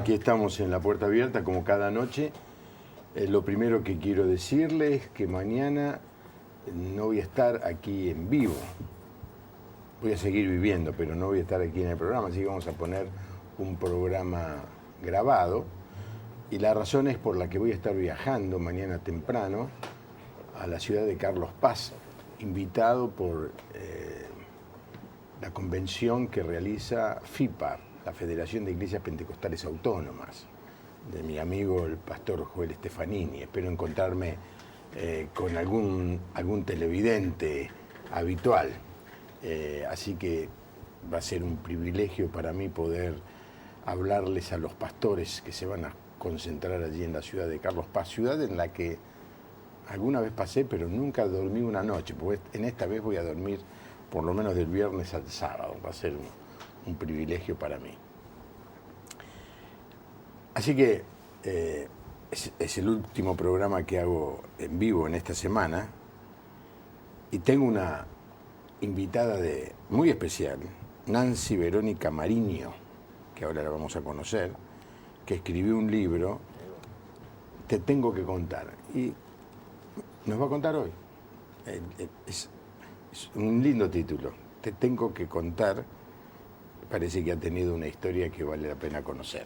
Aquí estamos en La Puerta Abierta, como cada noche. Lo primero que quiero decirles es que mañana no voy a estar aquí en vivo. Voy a seguir viviendo, pero no voy a estar aquí en el programa, así que vamos a poner un programa grabado. Y la razón es por la que voy a estar viajando mañana temprano a la ciudad de Carlos Paz, invitado por la convención que realiza FIPAR, la Federación de Iglesias Pentecostales Autónomas, de mi amigo el pastor Joel Stefanini. Espero encontrarme con algún televidente habitual. Así que va a ser un privilegio para mí poder hablarles a los pastores que se van a concentrar allí en la ciudad de Carlos Paz, ciudad en la que alguna vez pasé, pero nunca dormí una noche, porque en esta vez voy a dormir por lo menos del viernes al sábado. Va a ser un privilegio para mí. Así que es el último programa que hago en vivo en esta semana y tengo una invitada muy especial, Nancy Verónica Mariño, que ahora la vamos a conocer, que escribió un libro, Te tengo que contar, y nos va a contar hoy. Es un lindo título, Te tengo que contar. Parece que ha tenido una historia que vale la pena conocer.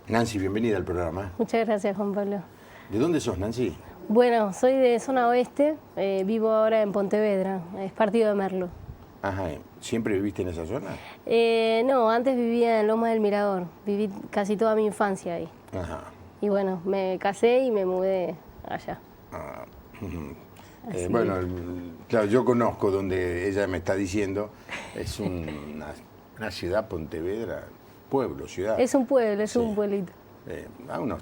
Nancy, bienvenida al programa. Muchas gracias, Juan Pablo. ¿De dónde sos, Nancy? Bueno, soy de zona oeste, vivo ahora en Pontevedra, es partido de Merlo. Ajá, ¿siempre viviste en esa zona? No, antes vivía en Lomas del Mirador, viví casi toda mi infancia ahí. Ajá. Y bueno, me casé y me mudé allá. Ah, bueno, claro, yo conozco donde ella me está diciendo, es una ciudad, Pontevedra, pueblo, ciudad. Es un pueblo, es Sí. un pueblito. A unos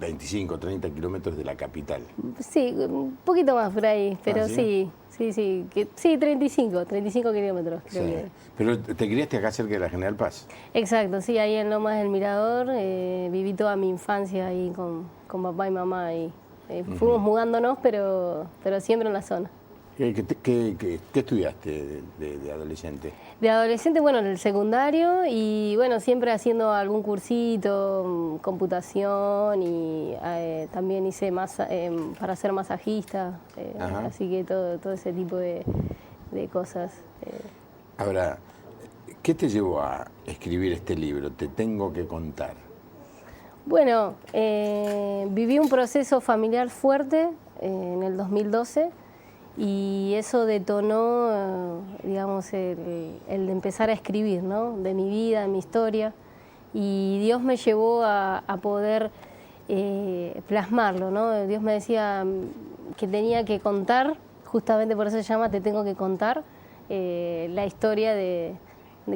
25, 30 kilómetros de la capital. Sí, un poquito más por ahí, pero ¿sí? sí, 35 kilómetros creo Sí. que. Pero te criaste acá cerca de la General Paz. Exacto, sí, ahí en Lomas del Mirador, viví toda mi infancia ahí con papá y mamá y fuimos mudándonos, pero siempre en la zona. ¿Qué estudiaste de adolescente? De adolescente, bueno, en el secundario y bueno, siempre haciendo algún cursito, computación y también hice para ser masajista, así que todo ese tipo de cosas. Ahora, ¿qué te llevó a escribir este libro? Te tengo que contar. Bueno, viví un proceso familiar fuerte en el 2012 y eso detonó, digamos, el de empezar a escribir, ¿no? De mi vida, de mi historia, y Dios me llevó a poder plasmarlo, ¿no? Dios me decía que tenía que contar, justamente por eso se llama Te tengo que contar, la historia de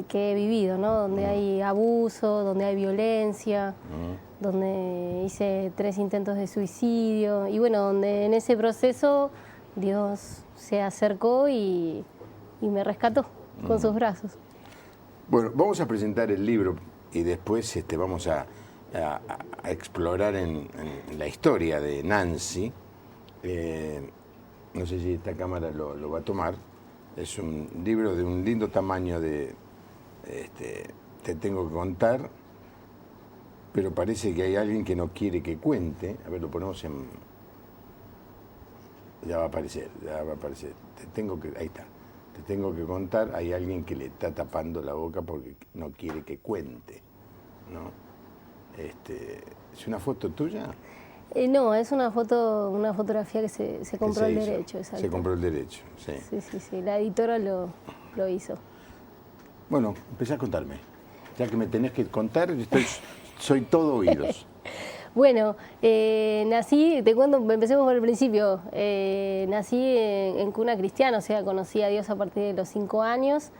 que he vivido, ¿no? Donde hay abuso, donde hay violencia, donde hice 3 intentos de suicidio y bueno, donde en ese proceso Dios se acercó y me rescató con sus brazos. Bueno, vamos a presentar el libro y después vamos a explorar en la historia de Nancy. No sé si esta cámara lo va a tomar. Es un libro de un lindo tamaño Te tengo que contar, pero parece que hay alguien que no quiere que cuente. A ver, lo ponemos en... Ya va a aparecer. Ahí está. Te tengo que contar, hay alguien que le está tapando la boca porque no quiere que cuente, ¿no? ¿Es una foto tuya? No, es una fotografía que se compró el derecho. Exacto. Se compró el derecho, sí. Sí, la editora lo hizo. Bueno, empecé a contarme. Ya que me tenés que contar, soy todo oídos. Bueno, nací, te cuento, empecemos por el principio. Nací en cuna cristiana, o sea, conocí a Dios a partir de los 5 años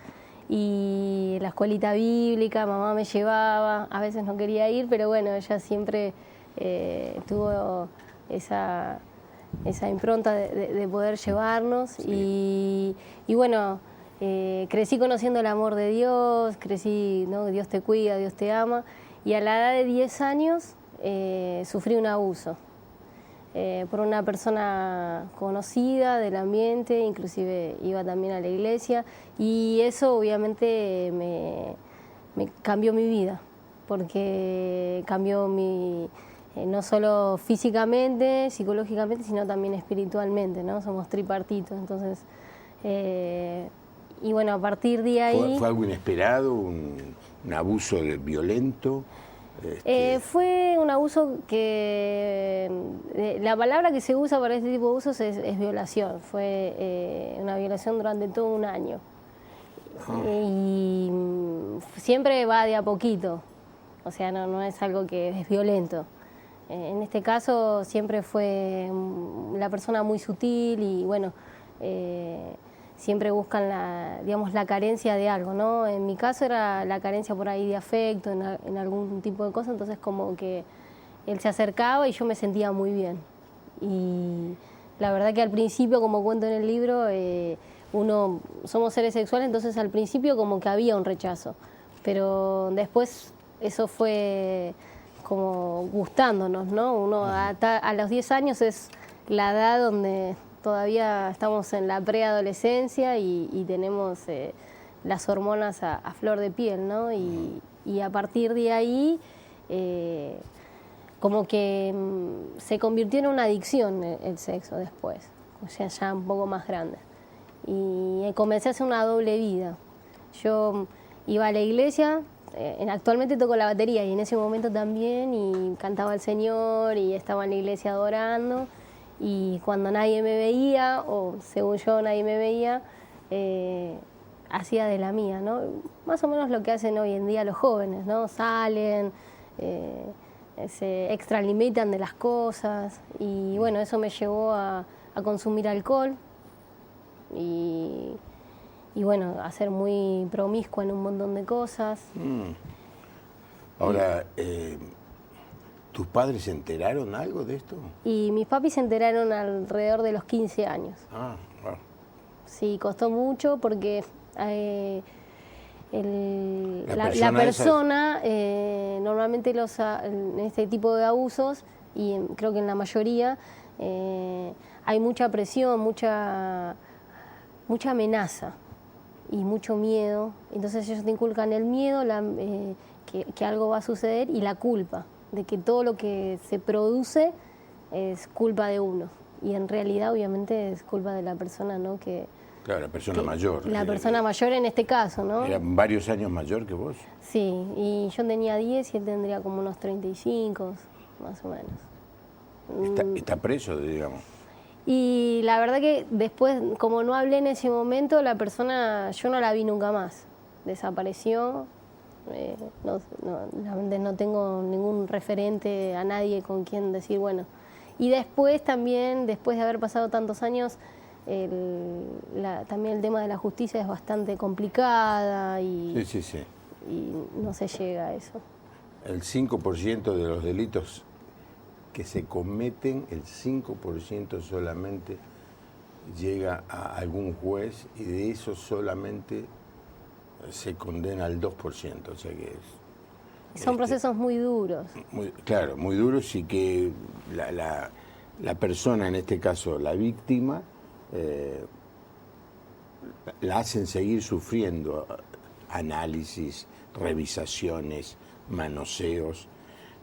y la escuelita bíblica, mamá me llevaba, a veces no quería ir, pero bueno, ella siempre tuvo esa impronta de poder llevarnos. Sí. Y bueno, crecí conociendo el amor de Dios, crecí, ¿no? Dios te cuida, Dios te ama, y a la edad de 10 años sufrí un abuso por una persona conocida del ambiente, inclusive iba también a la iglesia, y eso obviamente me cambió mi vida, porque cambió no solo físicamente, psicológicamente, sino también espiritualmente, ¿no? Somos tripartitos, entonces, y bueno, a partir de ahí... ¿Fue algo inesperado, un abuso violento? Fue un abuso que, la palabra que se usa para este tipo de abusos es violación, fue una violación durante todo un año. Y siempre va de a poquito, o sea, no es algo que es violento. En este caso siempre fue la persona muy sutil y bueno, siempre buscan la carencia de algo, ¿no? En mi caso era la carencia por ahí de afecto, en algún tipo de cosa, entonces como que él se acercaba y yo me sentía muy bien. Y la verdad que al principio, como cuento en el libro, somos seres sexuales, entonces al principio como que había un rechazo, pero después eso fue como gustándonos, ¿no? Uno a los 10 años es la edad donde todavía estamos en la preadolescencia y tenemos las hormonas a flor de piel, ¿no? Y a partir de ahí como que se convirtió en una adicción el sexo después, o sea, ya un poco más grande. Y comencé a hacer una doble vida. Yo iba a la iglesia, actualmente toco la batería y en ese momento también, y cantaba al Señor y estaba en la iglesia adorando, y cuando nadie me veía, o según yo nadie me veía, hacía de la mía, ¿no? Más o menos lo que hacen hoy en día los jóvenes, ¿no? Salen, se extralimitan de las cosas, y bueno, eso me llevó a consumir alcohol y bueno, a ser muy promiscua en un montón de cosas. Ahora, ¿tus padres se enteraron algo de esto? Y mis papis se enteraron alrededor de los 15 años. Bueno. Sí, costó mucho porque la persona normalmente en este tipo de abusos, y creo que en la mayoría, hay mucha presión, mucha amenaza y mucho miedo. Entonces ellos te inculcan el miedo, que algo va a suceder, y la culpa de que todo lo que se produce es culpa de uno. Y en realidad obviamente es culpa de la persona, ¿no? Claro, la persona mayor. La persona mayor en este caso, ¿no? ¿Era varios años mayor que vos? Sí, y yo tenía 10 y él tendría como unos 35, más o menos. Está preso, digamos. Y la verdad que después, como no hablé en ese momento, la persona, yo no la vi nunca más. Desapareció. Realmente no tengo ningún referente, a nadie con quien decir, bueno. Y después también, después de haber pasado tantos años, también el tema de la justicia es bastante complicada y, sí. Y no se llega a eso. El 5% de los delitos que se cometen, el 5% solamente llega a algún juez, y de eso solamente se condena al 2%, o sea que son procesos muy duros. Claro, muy duros, y que la persona, en este caso la víctima, la hacen seguir sufriendo análisis, revisaciones, manoseos,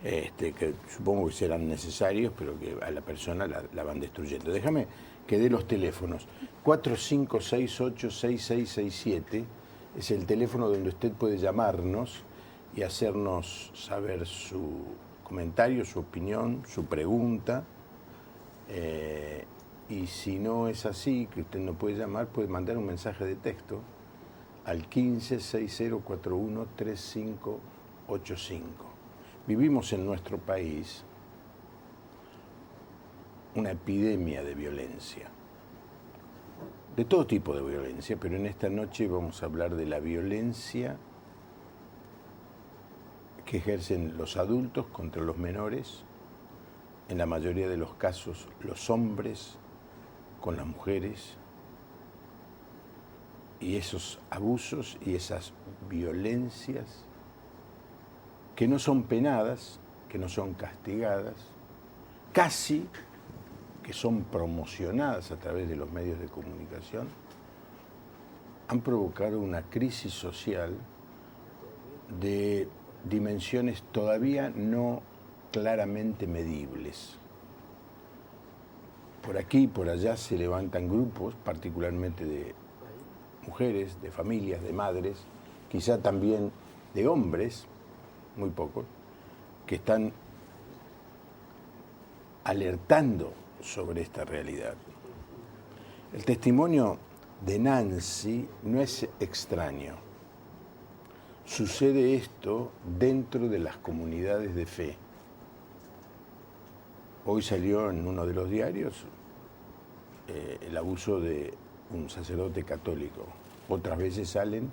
que supongo que serán necesarios, pero que a la persona la van destruyendo. Déjame que dé los teléfonos. 45686667 es el teléfono donde usted puede llamarnos y hacernos saber su comentario, su opinión, su pregunta. Y si no es así, que usted no puede llamar, puede mandar un mensaje de texto al 1560413585. Vivimos en nuestro país una epidemia de violencia, de todo tipo de violencia, pero en esta noche vamos a hablar de la violencia que ejercen los adultos contra los menores, en la mayoría de los casos los hombres con las mujeres, y esos abusos y esas violencias que no son penadas, que no son castigadas, casi que son promocionadas a través de los medios de comunicación, han provocado una crisis social de dimensiones todavía no claramente medibles. Por aquí y por allá se levantan grupos, particularmente de mujeres, de familias, de madres, quizá también de hombres, muy pocos, que están alertando sobre esta realidad. El testimonio de Nancy no es extraño. Sucede esto dentro de las comunidades de fe. Hoy salió en uno de los diarios el abuso de un sacerdote católico. Otras veces salen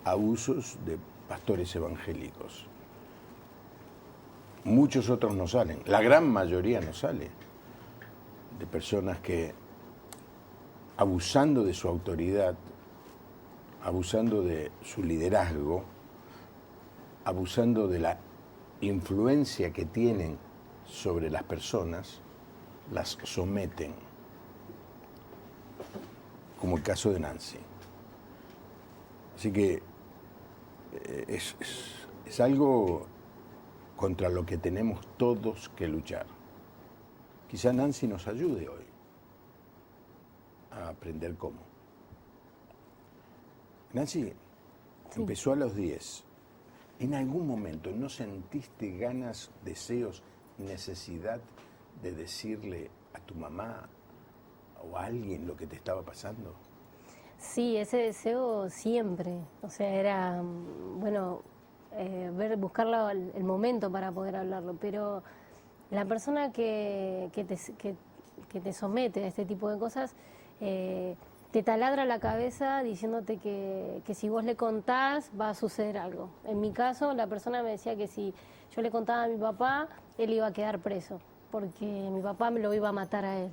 abusos de pastores evangélicos. Muchos otros no salen, la gran mayoría no sale, de personas que, abusando de su autoridad, abusando de su liderazgo, abusando de la influencia que tienen sobre las personas, las someten, como el caso de Nancy. Así que es algo contra lo que tenemos todos que luchar. Quizá Nancy nos ayude hoy a aprender cómo. Nancy empezó a los 10. ¿En algún momento no sentiste ganas, deseos, necesidad de decirle a tu mamá o a alguien lo que te estaba pasando? Sí, ese deseo siempre. O sea, era, bueno, buscar el momento para poder hablarlo. Pero la persona que te somete a este tipo de cosas te taladra la cabeza diciéndote que si vos le contás va a suceder algo. En mi caso, la persona me decía que si yo le contaba a mi papá, él iba a quedar preso, porque mi papá me lo iba a matar a él.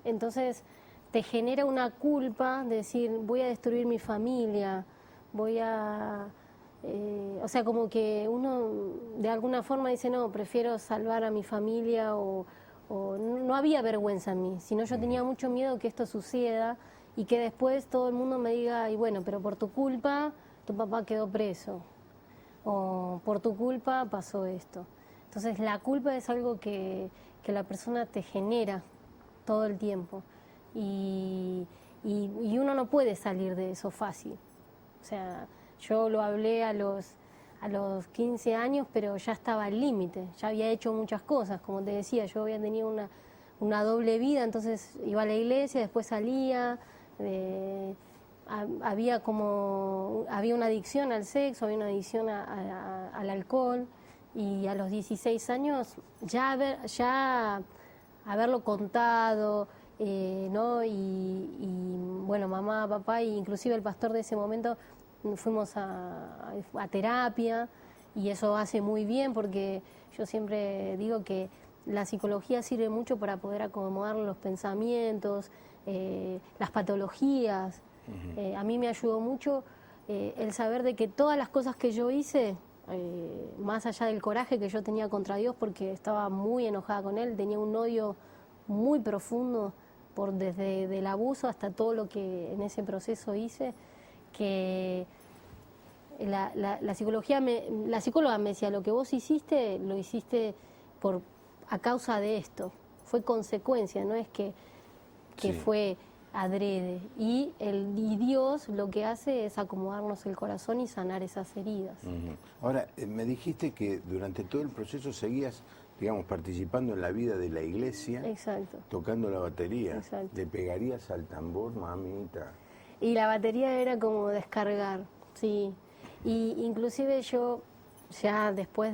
Entonces te genera una culpa de decir, voy a destruir mi familia, voy a... o sea, como que uno de alguna forma dice, no, prefiero salvar a mi familia o no había vergüenza en mí, sino yo tenía mucho miedo que esto suceda y que después todo el mundo me diga, y bueno, pero por tu culpa tu papá quedó preso, o por tu culpa pasó esto. Entonces la culpa es algo que la persona te genera todo el tiempo y uno no puede salir de eso fácil. O sea, yo lo hablé a los 15 años, pero ya estaba al límite, ya había hecho muchas cosas, como te decía, yo había tenido una doble vida, entonces iba a la iglesia, después salía, había una adicción al sexo, había una adicción al alcohol, y a los 16 años ya haberlo contado, ¿no? Y bueno, mamá, papá, e inclusive el pastor de ese momento, fuimos a terapia, y eso hace muy bien, porque yo siempre digo que la psicología sirve mucho para poder acomodar los pensamientos, las patologías. A mí me ayudó mucho el saber de que todas las cosas que yo hice, más allá del coraje que yo tenía contra Dios, porque estaba muy enojada con Él, tenía un odio muy profundo desde el abuso hasta todo lo que en ese proceso hice, que la psicóloga me decía, lo que vos hiciste, lo hiciste a causa de esto, fue consecuencia, no es que sí, fue adrede. Y Dios lo que hace es acomodarnos el corazón y sanar esas heridas. Ahora, me dijiste que durante todo el proceso seguías, digamos, participando en la vida de la iglesia. Exacto. Tocando la batería. Exacto. ¿Le pegarías al tambor, mamita? Y la batería era como descargar, sí. Y inclusive yo, ya después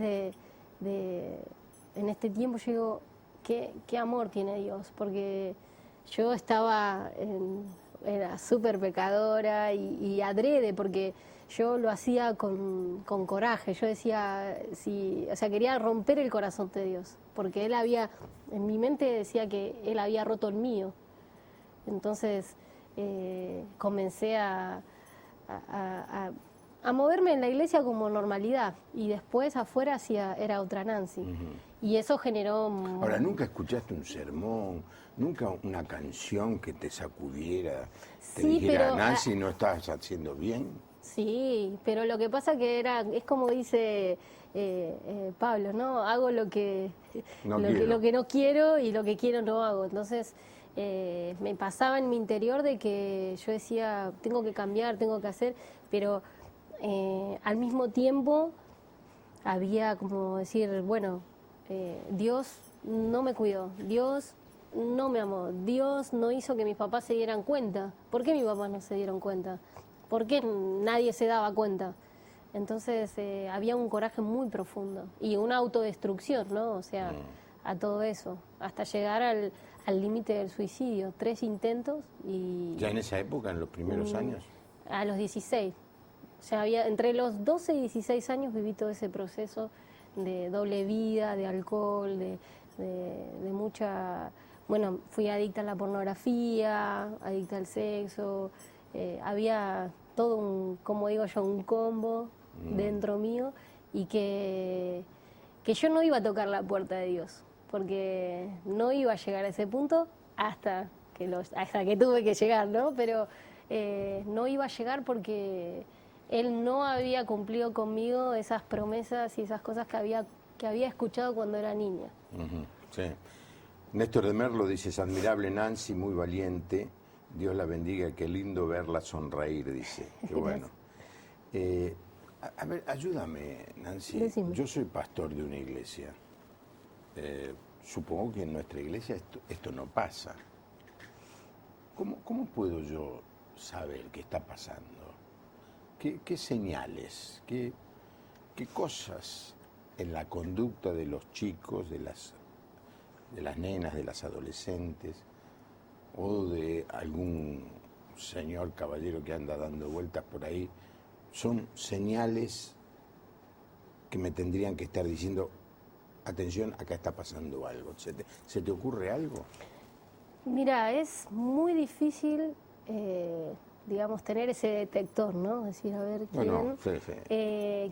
en este tiempo, yo digo, ¿qué amor tiene Dios? Porque yo era súper pecadora y adrede, porque yo lo hacía con coraje. Yo decía, o sea, quería romper el corazón de Dios, porque en mi mente decía que Él había roto el mío. Entonces comencé a moverme en la iglesia como normalidad, y después afuera era otra Nancy. Y eso generó... Ahora, ¿nunca escuchaste un sermón, nunca una canción que te sacudiera, te dijera, pero, Nancy, no estás haciendo bien? Sí, pero lo que pasa que es como dice Pablo, ¿no? Hago lo que lo que no quiero y lo que quiero no hago. Entonces me pasaba en mi interior de que yo decía, tengo que cambiar, tengo que hacer, pero al mismo tiempo había como decir, bueno, Dios no me cuidó, Dios no me amó, Dios no hizo que mis papás se dieran cuenta. ¿Por qué mis papás no se dieron cuenta? ¿Por qué nadie se daba cuenta? Entonces había un coraje muy profundo y una autodestrucción, ¿no? O sea, a todo eso, hasta llegar al límite del suicidio, 3 intentos y... ¿Ya en esa época, en los primeros años? A los 16. O sea, entre los 12 y 16 años viví todo ese proceso de doble vida, de alcohol, de mucha... Bueno, fui adicta a la pornografía, adicta al sexo, había todo un, como digo yo, un combo dentro mío y que yo no iba a tocar la puerta de Dios, porque no iba a llegar a ese punto hasta que tuve que llegar, ¿no? Pero no iba a llegar porque Él no había cumplido conmigo esas promesas y esas cosas que había escuchado cuando era niña. Sí. Néstor de Merlo dice, es admirable Nancy, muy valiente, Dios la bendiga, qué lindo verla sonreír, dice. Qué bueno. A ver, ayúdame, Nancy. Decime. Yo soy pastor de una iglesia. Supongo que en nuestra iglesia esto no pasa. ¿Cómo puedo yo saber qué está pasando? ¿Qué señales, qué cosas en la conducta de los chicos, de las nenas, de las adolescentes, o de algún señor caballero que anda dando vueltas por ahí, son señales que me tendrían que estar diciendo, atención, acá está pasando algo? ¿Se te ocurre algo? Mira, es muy difícil, digamos, tener ese detector, ¿no? Decir, a ver,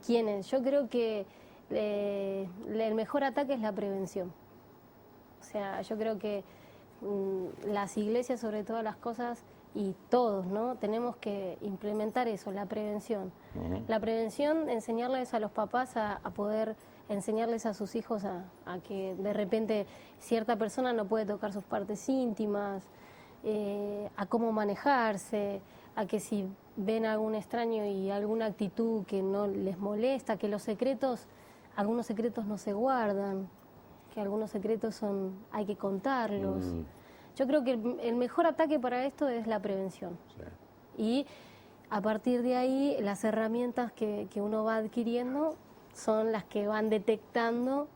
quién es. Yo creo que el mejor ataque es la prevención. O sea, yo creo que las iglesias, sobre todas las cosas, y todos, ¿no? Tenemos que implementar eso, la prevención. La prevención, enseñarles a los papás a poder enseñarles a sus hijos a que de repente cierta persona no puede tocar sus partes íntimas, a cómo manejarse, a que si ven a algún extraño y alguna actitud que no les molesta, que algunos secretos no se guardan, que algunos secretos hay que contarlos. Yo creo que el mejor ataque para esto es la prevención. Sí. Y a partir de ahí, las herramientas que uno va adquiriendo son las que van detectando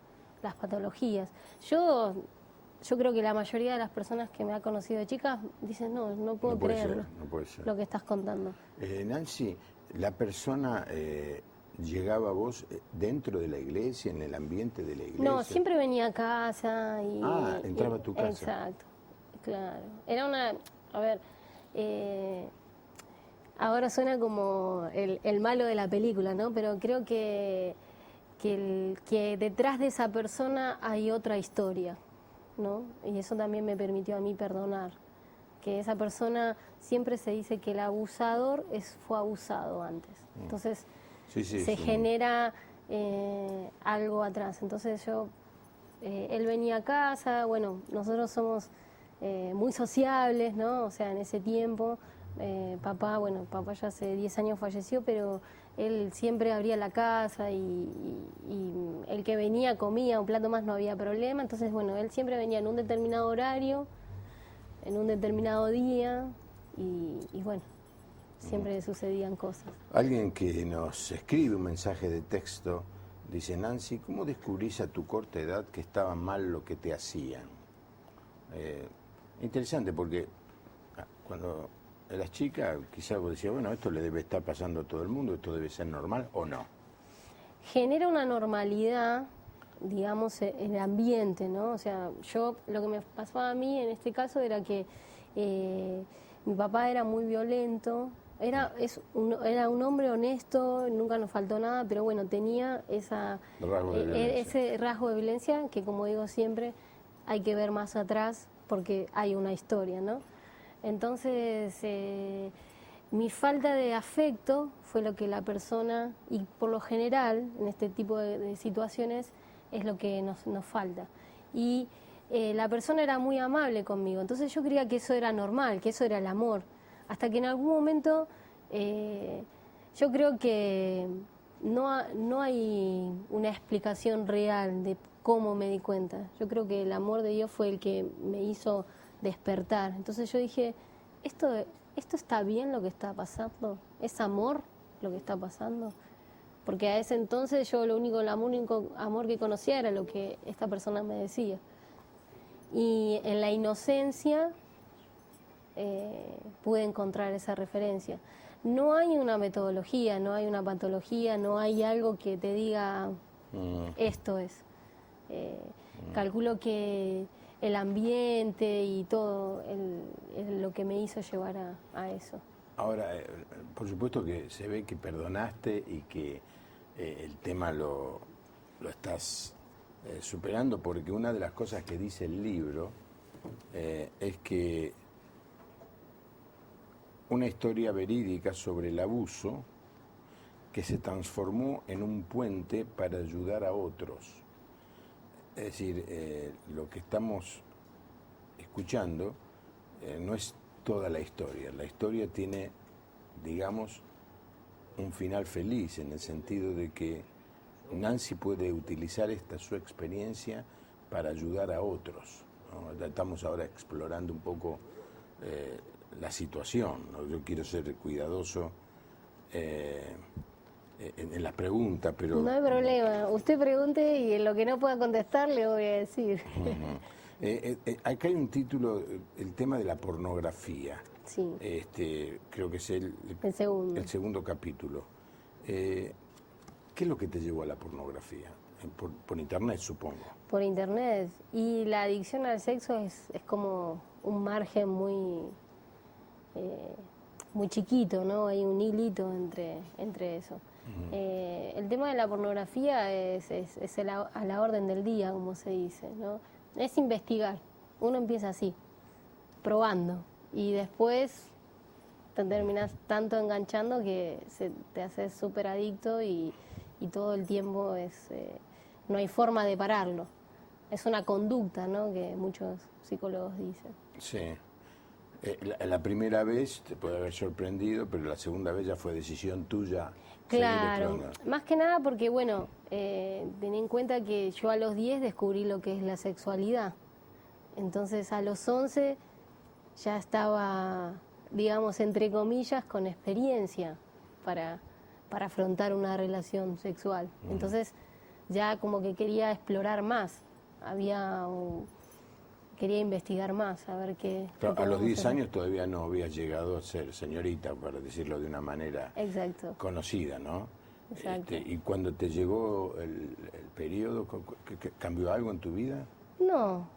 las patologías. Yo creo que la mayoría de las personas que me ha conocido de chicas dicen, no puedo creerlo, no puede ser. Lo que estás contando. Nancy, la persona... ¿llegaba vos dentro de la iglesia, en el ambiente de la iglesia? No, siempre venía a casa y... entraba a tu casa. Exacto, claro. Era una... A ver, ahora suena como el malo de la película, ¿no? Pero creo que detrás de esa persona hay otra historia, ¿no? Y eso también me permitió a mí perdonar. Que esa persona, siempre se dice que el abusador fue abusado antes. Entonces... se genera algo atrás. Entonces él venía a casa, bueno, nosotros somos muy sociables, ¿no? O sea, en ese tiempo, papá ya hace 10 años falleció, pero él siempre abría la casa y el que venía comía un plato más, no había problema. Entonces, bueno, él siempre venía en un determinado horario, en un determinado día y bueno, siempre sucedían cosas. Alguien que nos escribe un mensaje de texto dice, Nancy, ¿cómo descubrís a tu corta edad que estaba mal lo que te hacían? Interesante, porque cuando eras chica quizás vos decías, bueno, esto le debe estar pasando a todo el mundo, esto debe ser normal, ¿o no? Genera una normalidad, digamos, en el ambiente, ¿no? O sea, lo que me pasaba a mí en este caso era que mi papá era muy violento. Era un hombre honesto, nunca nos faltó nada, pero bueno, tenía ese rasgo de violencia que, como digo siempre, hay que ver más atrás porque hay una historia, ¿no? Entonces, mi falta de afecto fue lo que la persona, y por lo general en este tipo de situaciones es lo que nos falta. Y la persona era muy amable conmigo, entonces yo creía que eso era normal, que eso era el amor, hasta que en algún momento yo creo que no hay una explicación real de cómo me di cuenta. Yo creo que el amor de Dios fue el que me hizo despertar. Entonces yo dije, ¿esto está bien lo que está pasando? ¿Es amor lo que está pasando? Porque a ese entonces yo el único amor que conocía era lo que esta persona me decía. Y en la inocencia pude encontrar esa referencia. No hay una metodología, no hay una patología, no hay algo que te diga esto es. Calculo que el ambiente y todo es lo que me hizo llevar a eso. Ahora, por supuesto que se ve que perdonaste y que el tema lo estás superando, porque una de las cosas que dice el libro es que una historia verídica sobre el abuso que se transformó en un puente para ayudar a otros. Es decir, lo que estamos escuchando no es toda la historia tiene, digamos, un final feliz, en el sentido de que Nancy puede utilizar su experiencia para ayudar a otros, ¿no? Estamos ahora explorando un poco la situación, ¿no? Yo quiero ser cuidadoso en la pregunta, pero... No hay problema, usted pregunte y en lo que no pueda contestar le voy a decir. Acá hay un título, el tema de la pornografía. Sí. Creo que es el segundo capítulo. ¿Qué es lo que te llevó a la pornografía? Por internet, supongo. Por internet. Y la adicción al sexo es como un margen muy chiquito, ¿no? Hay un hilito entre eso. Uh-huh. El tema de la pornografía es a la orden del día, como se dice, ¿no? Es investigar. Uno empieza así, probando. Y después te terminas tanto enganchando que te haces súper adicto y todo el tiempo no hay forma de pararlo. Es una conducta, ¿no?, que muchos psicólogos dicen. Sí. La primera vez te puede haber sorprendido, pero la segunda vez ya fue decisión tuya. Claro, más que nada porque, bueno, ten en cuenta que yo a los 10 descubrí lo que es la sexualidad. Entonces a los 11 ya estaba, digamos, entre comillas, con experiencia para afrontar una relación sexual. Entonces ya como que quería explorar más, quería investigar más, a ver qué... Pero a los 10 años todavía no habías llegado a ser señorita, para decirlo de una manera Exacto. conocida, ¿no? Exacto. Y cuando te llegó el periodo, ¿cambió algo en tu vida? No.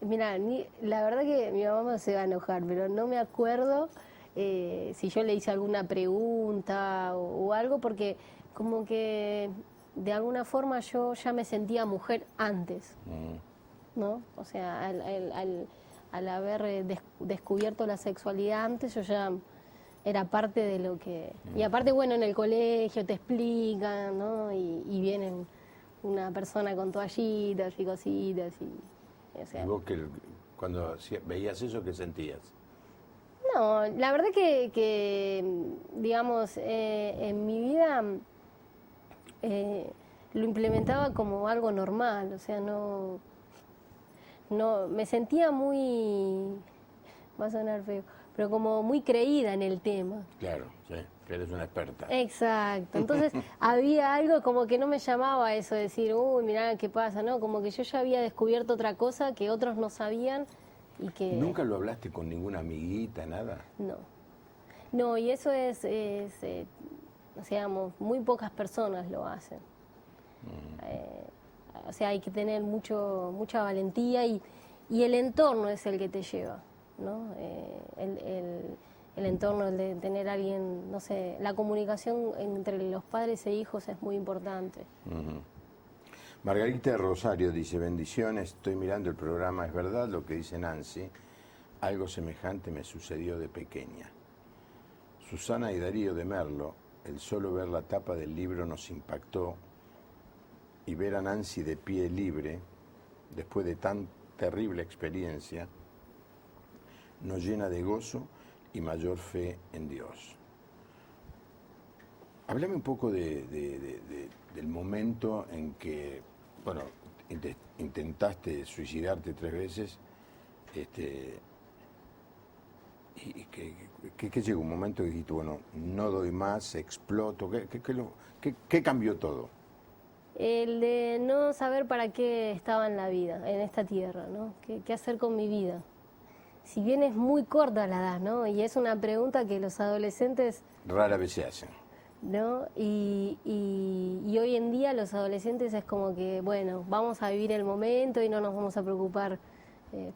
Mira, la verdad que mi mamá se va a enojar, pero no me acuerdo si yo le hice alguna pregunta o algo, porque como que de alguna forma yo ya me sentía mujer antes, ¿no? O sea, al haber descubierto la sexualidad antes, yo ya era parte de lo que... Y aparte, bueno, en el colegio te explican, ¿no? Y vienen una persona con toallitas y cositas y... O sea, ¿y vos cuando veías eso, qué sentías? No, la verdad que digamos, en mi vida lo implementaba como algo normal, o sea, no me sentía muy, va a sonar feo, pero como muy creída en el tema. Claro, sí, que eres una experta. Exacto, entonces había algo como que no me llamaba eso, de decir, uy, mirá qué pasa, ¿no? Como que yo ya había descubierto otra cosa que otros no sabían y que... ¿Nunca lo hablaste con ninguna amiguita, nada? No, y eso es o sea, muy pocas personas lo hacen. O sea, hay que tener mucha valentía y el entorno es el que te lleva, ¿no? El entorno, el de tener a alguien, no sé, la comunicación entre los padres e hijos es muy importante. Margarita Rosario dice, bendiciones, estoy mirando el programa, es verdad lo que dice Nancy, algo semejante me sucedió de pequeña. Susana y Darío de Merlo, el solo ver la tapa del libro nos impactó y ver a Nancy de pie libre, después de tan terrible experiencia, nos llena de gozo y mayor fe en Dios. Háblame un poco del momento en que, bueno, intentaste suicidarte 3 veces, y que llegó un momento que dijiste, bueno, no doy más, exploto, ¿qué cambió todo? El de no saber para qué estaba en la vida, en esta tierra, ¿no? ¿Qué hacer con mi vida? Si bien es muy corta la edad, ¿no? Y es una pregunta que los adolescentes... Rara vez se hacen. ¿No? Y hoy en día los adolescentes es como que, bueno, vamos a vivir el momento y no nos vamos a preocupar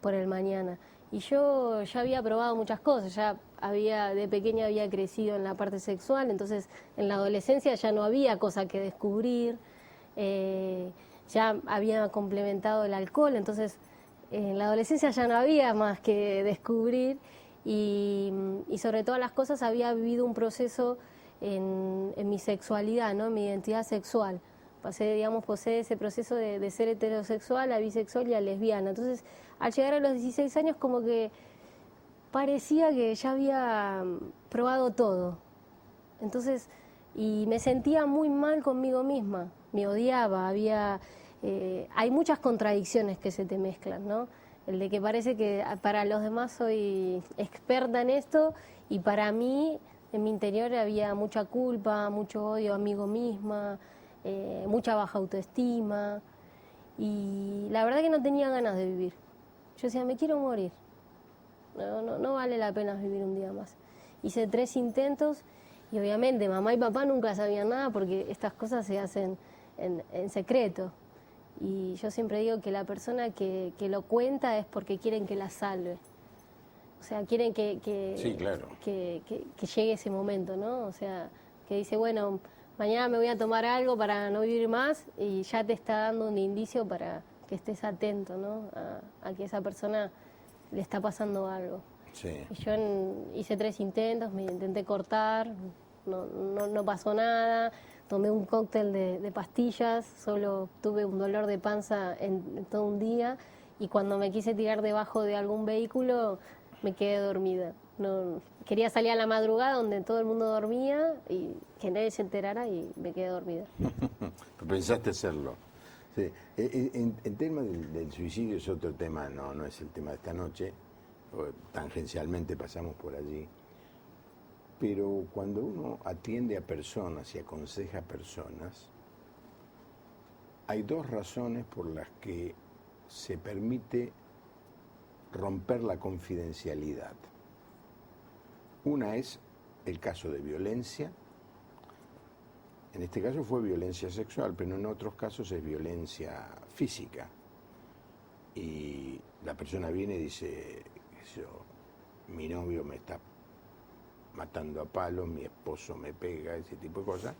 por el mañana. Y yo ya había probado muchas cosas, de pequeña había crecido en la parte sexual, entonces en la adolescencia ya no había cosa que descubrir, ya había complementado el alcohol, entonces en la adolescencia ya no había más que descubrir y sobre todas las cosas había vivido un proceso en mi sexualidad, ¿no? En mi identidad sexual. Pasé ese proceso de ser heterosexual a bisexual y a lesbiana. Entonces, al llegar a los 16 años, como que parecía que ya había probado todo. Entonces, y me sentía muy mal conmigo misma. Me odiaba, hay muchas contradicciones que se te mezclan, ¿no? El de que parece que para los demás soy experta en esto y para mí, en mi interior había mucha culpa, mucho odio a mí misma, mucha baja autoestima y la verdad que no tenía ganas de vivir. Yo decía, me quiero morir, no vale la pena vivir un día más. Hice 3 intentos y obviamente mamá y papá nunca sabían nada porque estas cosas se hacen en secreto. Y yo siempre digo que la persona que lo cuenta es porque quieren que la salve. O sea, quieren Sí, claro. que llegue ese momento, ¿no? O sea, que dice, bueno, mañana me voy a tomar algo para no vivir más y ya te está dando un indicio para que estés atento, ¿no? A que esa persona le está pasando algo. Sí. Y yo hice 3 intentos, me intenté cortar, no pasó nada, tomé un cóctel de pastillas, solo tuve un dolor de panza en todo un día y cuando me quise tirar debajo de algún vehículo me quedé dormida. No, quería salir a la madrugada donde todo el mundo dormía y que nadie se enterara y me quedé dormida. Pensaste hacerlo. Sí. El tema del suicidio es otro tema, no es el tema de esta noche, tangencialmente pasamos por allí, pero cuando uno atiende a personas y aconseja a personas, hay 2 razones por las que se permite romper la confidencialidad. Una es el caso de violencia, en este caso fue violencia sexual, pero en otros casos es violencia física. Y la persona viene y dice, mi novio me está matando a palos, mi esposo me pega, ese tipo de cosas.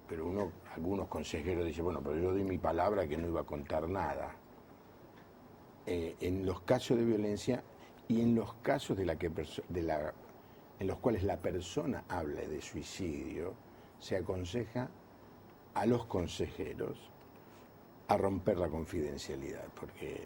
Pero algunos consejeros dicen, bueno, pero yo di mi palabra que no iba a contar nada. En los casos de violencia y en los casos en los cuales la persona habla de suicidio, se aconseja a los consejeros a romper la confidencialidad, porque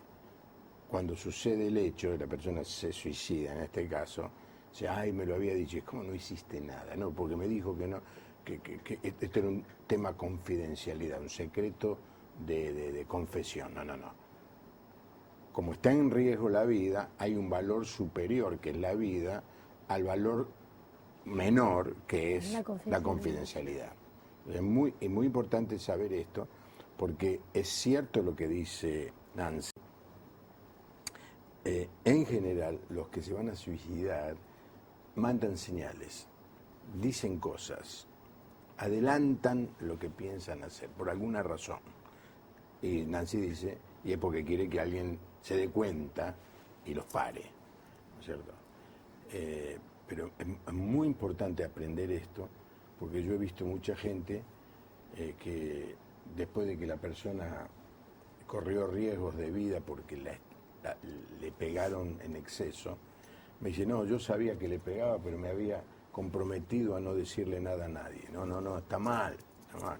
cuando sucede el hecho de la persona se suicida, en este caso, dice, ay, me lo había dicho, es como no hiciste nada, no, porque me dijo que no, que esto era un tema confidencialidad, un secreto de confesión, no. Como está en riesgo la vida, hay un valor superior, que es la vida, al valor menor, que es la confidencialidad. Es muy importante saber esto, porque es cierto lo que dice Nancy. En general, los que se van a suicidar mandan señales, dicen cosas, adelantan lo que piensan hacer, por alguna razón. Y Nancy dice, y es porque quiere que alguien se dé cuenta y los pare, ¿no es cierto? Pero es muy importante aprender esto, porque yo he visto mucha gente que después de que la persona corrió riesgos de vida porque le pegaron en exceso, Me dice, no, yo sabía que le pegaba, pero me había comprometido a no decirle nada a nadie. No, está mal, está mal.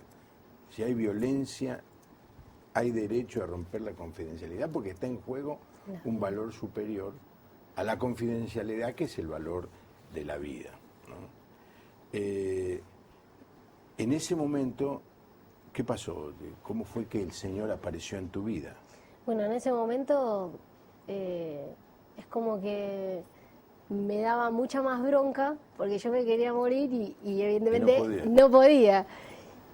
Si hay violencia, hay derecho a romper la confidencialidad porque está en juego un valor superior a la confidencialidad, que es el valor de la vida, ¿no? En ese momento, ¿qué pasó? ¿Cómo fue que el Señor apareció en tu vida? Bueno, en ese momento es como que me daba mucha más bronca porque yo me quería morir y evidentemente no podía.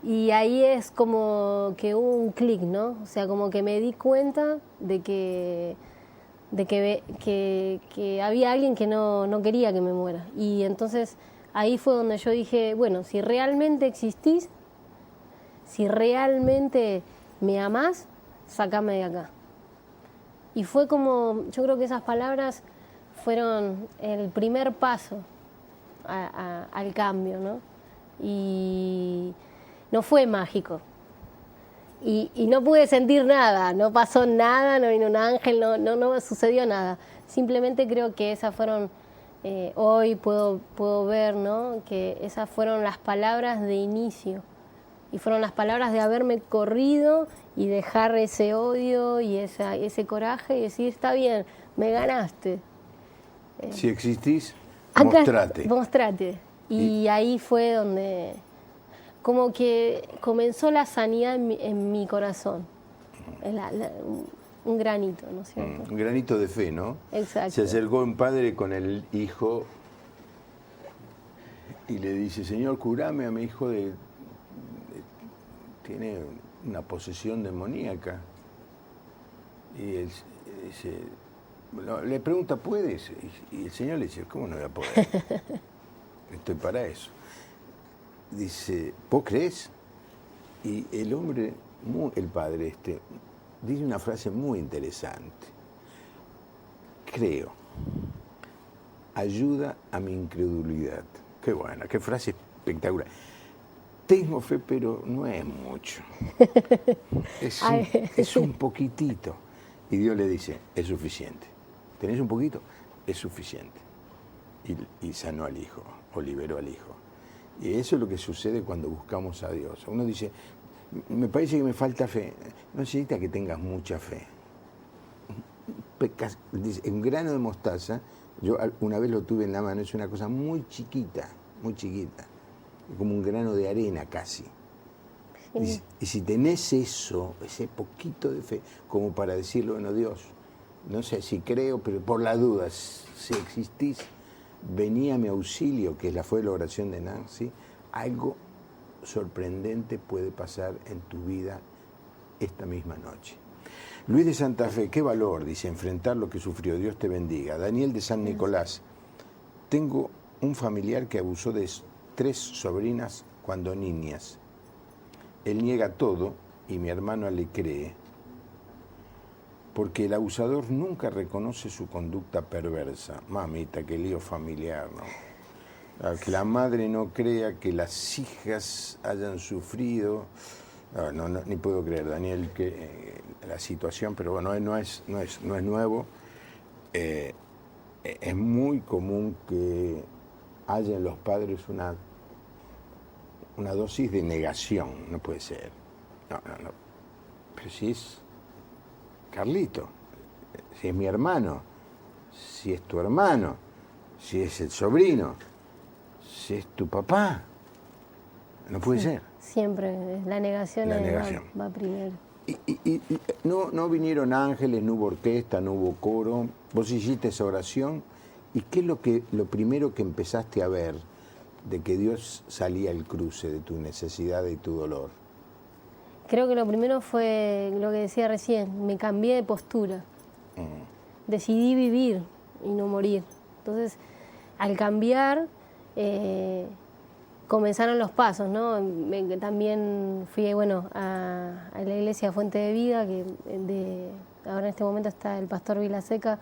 Y ahí es como que hubo un clic, ¿no? O sea, como que me di cuenta de que había alguien que no quería que me muera. Y entonces ahí fue donde yo dije, bueno, si realmente existís, si realmente me amás, sácame de acá. Y fue como, yo creo que esas palabras fueron el primer paso al cambio, ¿no? Y no fue mágico. Y no pude sentir nada, no pasó nada, no vino un ángel, no sucedió nada. Simplemente creo que esas fueron, hoy puedo ver, ¿no?, que esas fueron las palabras de inicio. Y fueron las palabras de haberme corrido y dejar ese odio y ese coraje y decir, está bien, me ganaste. Si existís, acá, mostrate. Y ahí fue donde como que comenzó la sanidad en mi corazón. Un granito, ¿no es cierto? Un granito de fe, ¿no? Exacto. Se acercó un padre con el hijo y le dice, Señor, curame a mi hijo tiene una posesión demoníaca. Y él dice, le pregunta, ¿puedes? Y el Señor le dice, ¿cómo no voy a poder? Estoy para eso. Dice, ¿vos crees? Y el hombre, el padre dice una frase muy interesante. Creo. Ayuda a mi incredulidad. Qué buena, qué frase espectacular. Tengo fe, pero no es mucho. Es un poquitito. Y Dios le dice, es suficiente. ¿Tenés un poquito? Es suficiente. Y sanó al hijo, o liberó al hijo. Y eso es lo que sucede cuando buscamos a Dios. Uno dice, me parece que me falta fe. No necesita que tengas mucha fe. Un grano de mostaza, yo una vez lo tuve en la mano, es una cosa muy chiquita, como un grano de arena casi. Sí. Y si tenés eso, ese poquito de fe, como para decirle, bueno, Dios, no sé si creo, pero por la duda, si existís, vení a mi auxilio, que fue la oración de Nancy, algo sorprendente puede pasar en tu vida esta misma noche. Luis de Santa Fe, qué valor, dice, enfrentar lo que sufrió, Dios te bendiga. Daniel de San Nicolás, tengo un familiar que abusó de 3 sobrinas cuando niñas. Él niega todo y mi hermano le cree, porque el abusador nunca reconoce su conducta perversa. Mamita, qué lío familiar, ¿no? Que la madre no crea que las hijas hayan sufrido. No, ni puedo creer, Daniel, que la situación, pero bueno, no es nuevo. Es muy común que haya en los padres una dosis de negación, no puede ser. No. Pero si es Carlito, si es mi hermano, si es tu hermano, si es el sobrino, si es tu papá, no puede ser. Siempre, la negación va primero. Y no vinieron ángeles, no hubo orquesta, no hubo coro, vos hiciste esa oración, ¿y qué es lo primero que empezaste a ver de que Dios salía al cruce de tu necesidad y tu dolor? Creo que lo primero fue lo que decía recién, me cambié de postura. Decidí vivir y no morir. Entonces, al cambiar, comenzaron los pasos, ¿no? También fui, a la iglesia Fuente de Vida, que ahora en este momento está el pastor Vilaseca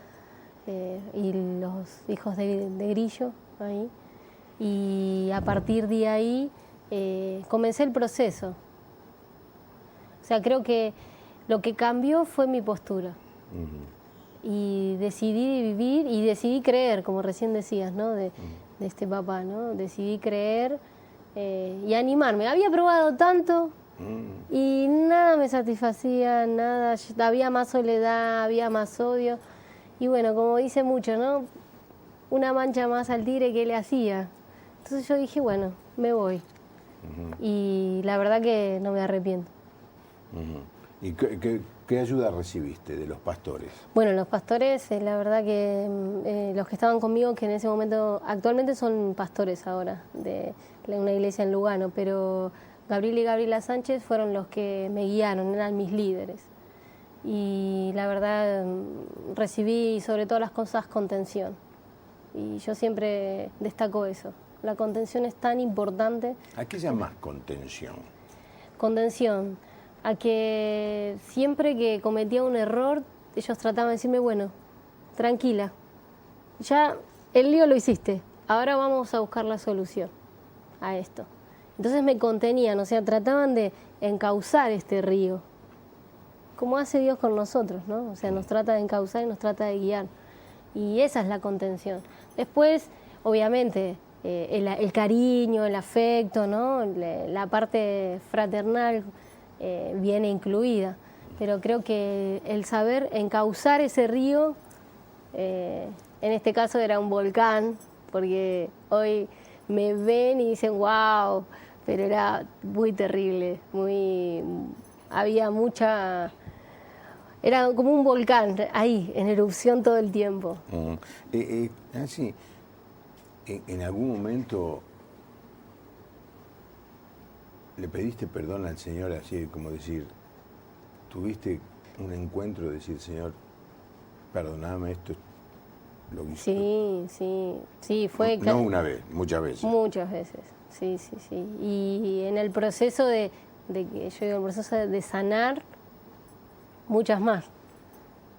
y los hijos de Grillo ahí. Y a partir de ahí comencé el proceso. O sea, creo que lo que cambió fue mi postura. y decidí vivir y decidí creer, como recién decías, ¿no? De este papá, ¿no? Decidí creer y animarme. Había probado tanto y nada me satisfacía, nada, había más soledad, había más odio. Y bueno, como dice mucho, ¿no? Una mancha más al tigre que le hacía. Entonces yo dije, bueno, me voy. Y la verdad que no me arrepiento. ¿Y qué ayuda recibiste de los pastores? Bueno, los pastores, la verdad que los que estaban conmigo, que en ese momento, actualmente son pastores ahora, de una iglesia en Lugano, pero Gabriel y Gabriela Sánchez fueron los que me guiaron, eran mis líderes. Y la verdad recibí sobre todas las cosas contención. Y yo siempre destaco eso. La contención es tan importante. ¿A qué llamas contención? Contención, a que siempre que cometía un error, ellos trataban de decirme, bueno, tranquila, ya el lío lo hiciste, ahora vamos a buscar la solución a esto. Entonces me contenían, o sea, trataban de encauzar este río, como hace Dios con nosotros, ¿no? O sea, nos trata de encauzar y nos trata de guiar. Y esa es la contención. Después, obviamente, el cariño, el afecto, ¿no? La parte fraternal viene incluida. Pero creo que el saber encauzar ese río, en este caso era un volcán, porque hoy me ven y dicen, wow, pero era muy terrible, había mucha... Era como un volcán ahí, en erupción todo el tiempo. Así, ¿en algún momento le pediste perdón al Señor, así como decir, tuviste un encuentro de decir, Señor, perdoname esto, lo que hice? Sí, fue... No una vez, muchas veces. Muchas veces, sí. Y en el proceso de que yo digo, el proceso de sanar, muchas más,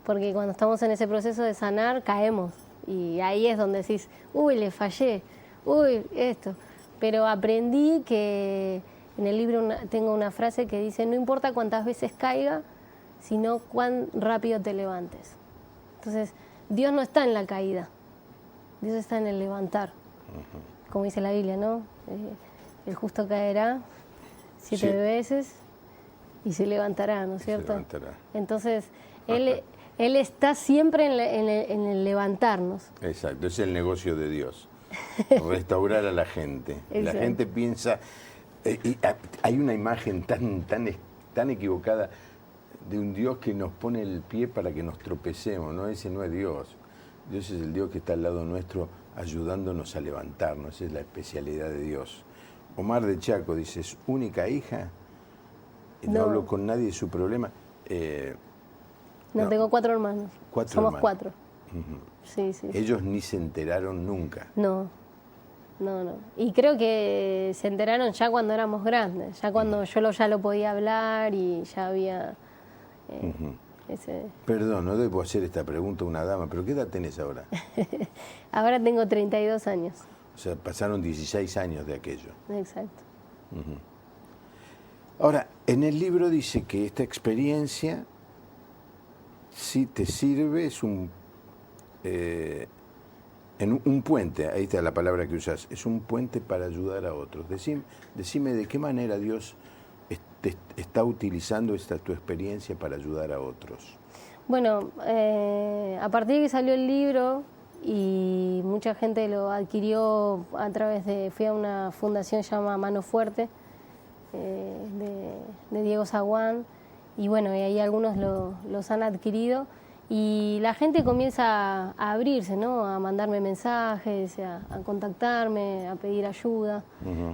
porque cuando estamos en ese proceso de sanar caemos y ahí es donde decís, uy, le fallé, uy, esto, pero aprendí que en el libro tengo una frase que dice, no importa cuántas veces caiga, sino cuán rápido te levantes. Entonces, Dios no está en la caída, Dios está en el levantar, como dice la Biblia, ¿no? El justo caerá 7 veces y se levantará, ¿no es cierto? Se levantará. Entonces, Él está siempre en el levantarnos. Exacto, es el negocio de Dios, restaurar a la gente. La gente piensa, hay una imagen tan equivocada de un Dios que nos pone el pie para que nos tropecemos, ¿no? Ese no es Dios. Dios es el Dios que está al lado nuestro ayudándonos a levantarnos, esa es la especialidad de Dios. Omar de Chaco dice, ¿es única hija? No hablo con nadie de su problema. No, tengo 4 hermanos. Somos hermanos. 4. Sí. Ellos ni se enteraron nunca. No. Y creo que se enteraron ya cuando éramos grandes, ya cuando yo ya lo podía hablar y ya había ese... Perdón, no debo hacer esta pregunta a una dama, pero ¿qué edad tenés ahora? Ahora tengo 32 años. O sea, pasaron 16 años de aquello. Exacto. Ahora, en el libro dice que esta experiencia, si te sirve, es un puente, ahí está la palabra que usás, es un puente para ayudar a otros. Decime de qué manera Dios está utilizando tu experiencia para ayudar a otros. Bueno, a partir de que salió el libro y mucha gente lo adquirió a través fui a una fundación llamada Mano Fuerte, de Diego Zaguán, y bueno, y ahí algunos los han adquirido y la gente comienza a abrirse, ¿no? A mandarme mensajes, a contactarme, a pedir ayuda.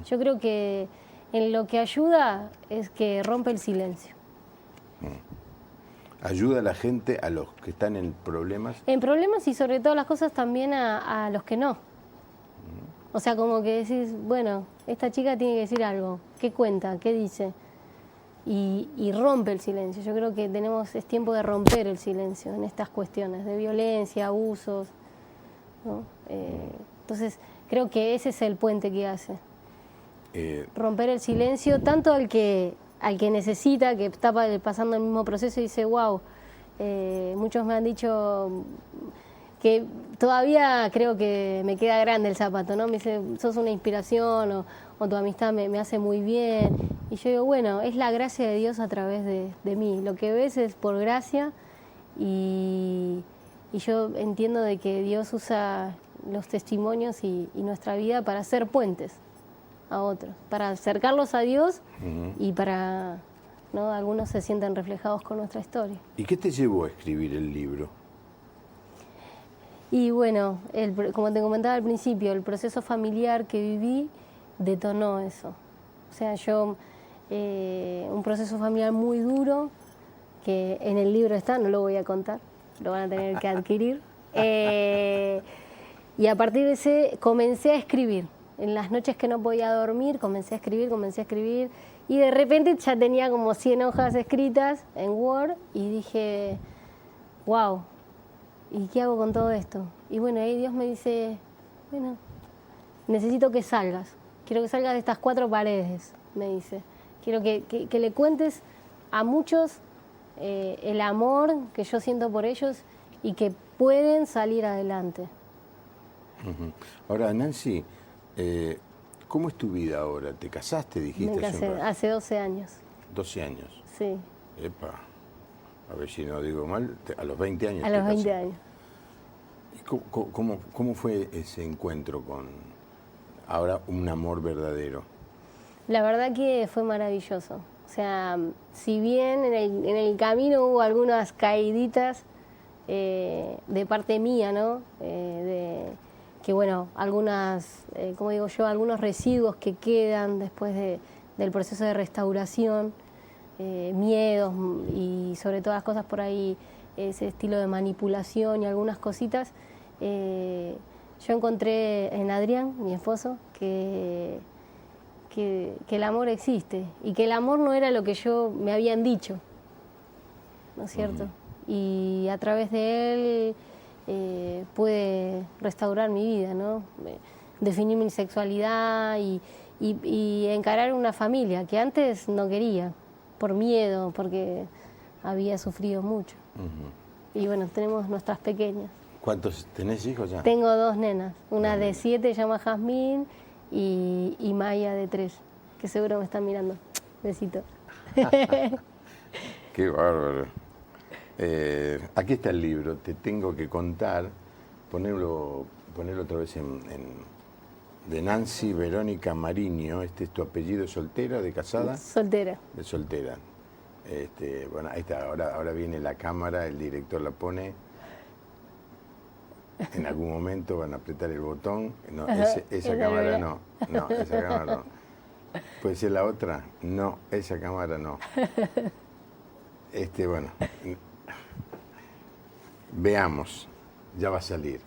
Yo creo que en lo que ayuda es que rompe el silencio. Ayuda a la gente, a los que están en problemas. En problemas y sobre todo las cosas también a los que no. O sea, como que decís, bueno, esta chica tiene que decir algo, ¿qué cuenta? ¿Qué dice? Y rompe el silencio. Yo creo que es tiempo de romper el silencio en estas cuestiones de violencia, abusos, ¿no? Entonces, creo que ese es el puente que hace. Romper el silencio, tanto al que necesita, que está pasando el mismo proceso y dice, wow, Muchos me han dicho que todavía creo que me queda grande el zapato, ¿no? Me dice, sos una inspiración o tu amistad me hace muy bien. Y yo digo, bueno, es la gracia de Dios a través de mí. Lo que ves es por gracia y yo entiendo de que Dios usa los testimonios y nuestra vida para hacer puentes a otros, para acercarlos a Dios y para, ¿no? Algunos se sientan reflejados con nuestra historia. ¿Y qué te llevó a escribir el libro? Y bueno, como te comentaba al principio, el proceso familiar que viví detonó eso. O sea, un proceso familiar muy duro, que en el libro está, no lo voy a contar, lo van a tener que adquirir. Y a partir de ese comencé a escribir. En las noches que no podía dormir, comencé a escribir. Y de repente ya tenía como 100 hojas escritas en Word y dije, wow, ¿y qué hago con todo esto? Y bueno, ahí Dios me dice, bueno, necesito que salgas. Quiero que salgas de estas 4 paredes, me dice. Quiero que le cuentes a muchos el amor que yo siento por ellos y que pueden salir adelante. Ahora, Nancy, ¿cómo es tu vida ahora? ¿Te casaste, dijiste? Me casé hace 12 años. 12 años. Sí. Epa, a ver si no digo mal, a los 20 años. A los 20 años. ¿Cómo fue ese encuentro con ahora un amor verdadero? La verdad que fue maravilloso. O sea, si bien en el camino hubo algunas caíditas de parte mía, ¿no? Que bueno, como digo yo, algunos residuos que quedan después del proceso de restauración, miedos y sobre todas las cosas por ahí, ese estilo de manipulación y algunas cositas. Yo encontré en Adrián, mi esposo, que el amor existe y que el amor no era lo que me habían dicho, ¿no es cierto? Y a través de él pude restaurar mi vida, ¿no? Definir mi sexualidad y encarar una familia que antes no quería, por miedo, porque había sufrido mucho. Y bueno, tenemos nuestras pequeñas. ¿Cuántos tenés hijos ya? Tengo 2 nenas, una de 7 se llama Jazmín y Maya de 3, que seguro me están mirando. Besito. Qué bárbaro. Aquí está el libro, Te tengo que contar, ponerlo otra vez de Nancy Verónica Mariño. Este es tu apellido, ¿soltera, de casada? Soltera. De soltera. Bueno, ahí está, ahora viene la cámara, el director la pone. En algún momento van a apretar el botón. No, esa cámara no. No, esa cámara no. ¿Puede ser la otra? No, esa cámara no. Bueno. Veamos, ya va a salir.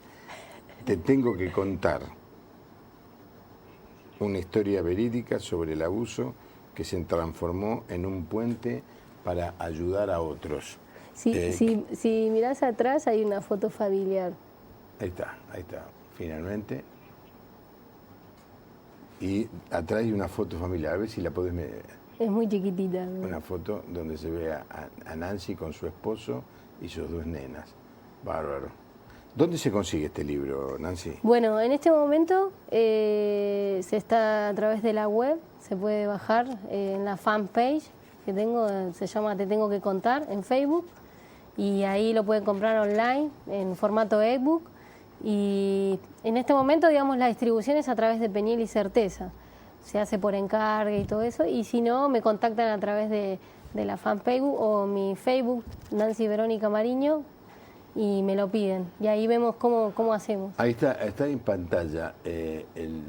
Te tengo que contar una historia verídica sobre el abuso que se transformó en un puente para ayudar a otros. Si mirás atrás hay una foto familiar. Ahí está, finalmente. Y atrás hay una foto familiar, a ver si la podés ver. Es muy chiquitita, ¿no? Una foto donde se ve a Nancy con su esposo y sus 2 nenas. Bárbaro. ¿Dónde se consigue este libro, Nancy? Bueno, en este momento se está a través de la web, se puede bajar en la fanpage que tengo, se llama Te Tengo que Contar, en Facebook, y ahí lo pueden comprar online en formato ebook. Y en este momento, digamos, la distribución es a través de Peniel y Certeza. Se hace por encargue y todo eso, y si no, me contactan a través de la fanpage o mi Facebook, Nancy Verónica Mariño, y me lo piden. Y ahí vemos cómo hacemos. Ahí está en pantalla el